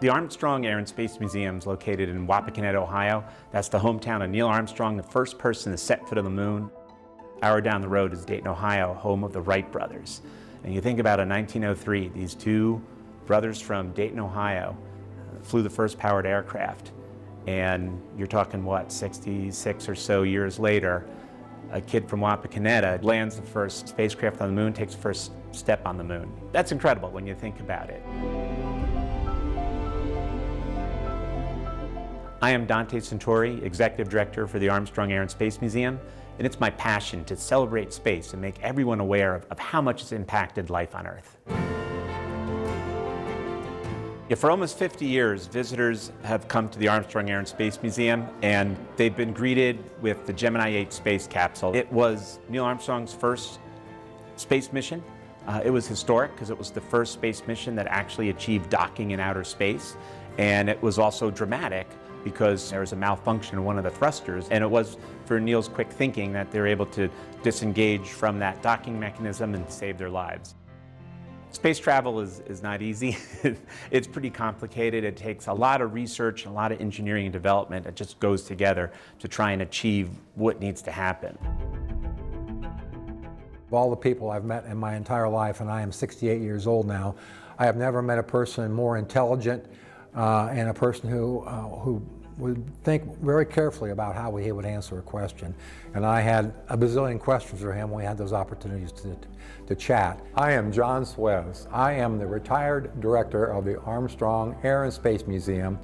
The Armstrong Air and Space Museum is located in Wapakoneta, Ohio. That's the hometown of Neil Armstrong, the first person to set foot on the moon. An hour down the road is Dayton, Ohio, home of the Wright brothers. And you think about in 1903, these two brothers from Dayton, Ohio, flew the first powered aircraft. And you're talking, what, 66 or so years later, a kid from Wapakoneta lands the first spacecraft on the moon, takes the first step on the moon. That's incredible when you think about it. I am Dante Centauri, Executive Director for the Armstrong Air and Space Museum, and it's my passion to celebrate space and make everyone aware of how much it's impacted life on Earth. Yeah, for almost 50 years, visitors have come to the Armstrong Air and Space Museum, and they've been greeted with the Gemini 8 space capsule. It was Neil Armstrong's first space mission. It was historic because it was the first space mission that actually achieved docking in outer space, and it was also dramatic because there was a malfunction in one of the thrusters, and it was for Neil's quick thinking that they were able to disengage from that docking mechanism and save their lives. Space travel is not easy. It's pretty complicated. It takes a lot of research and a lot of engineering and development that just goes together to try and achieve what needs to happen. Of all the people I've met in my entire life, and I am 68 years old now, I have never met a person more intelligent and a person who would think very carefully about how he would answer a question. And I had a bazillion questions for him when we had those opportunities to chat. I am John Suez. I am the retired director of the Armstrong Air and Space Museum.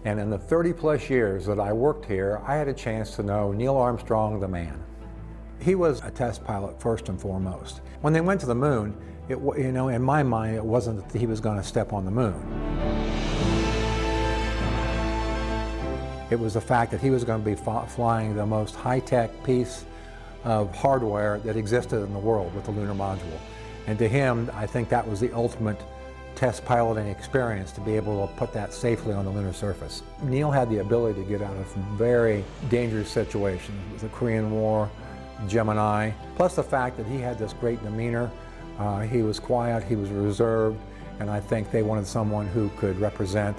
And in the 30-plus years that I worked here, I had a chance to know Neil Armstrong, the man. He was a test pilot first and foremost. When they went to the moon, in my mind, it wasn't that he was going to step on the moon. It was the fact that he was going to be flying the most high-tech piece of hardware that existed in the world with the lunar module. And to him, I think that was the ultimate test piloting experience, to be able to put that safely on the lunar surface. Neil had the ability to get out of very dangerous situations with the Korean War, Gemini, plus the fact that he had this great demeanor. He was quiet, he was reserved, and I think they wanted someone who could represent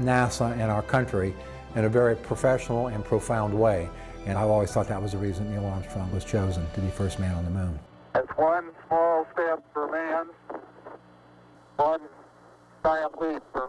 NASA and our country in a very professional and profound way. And I've always thought that was the reason Neil Armstrong was chosen to be first man on the moon. It's one small step for man, one giant leap for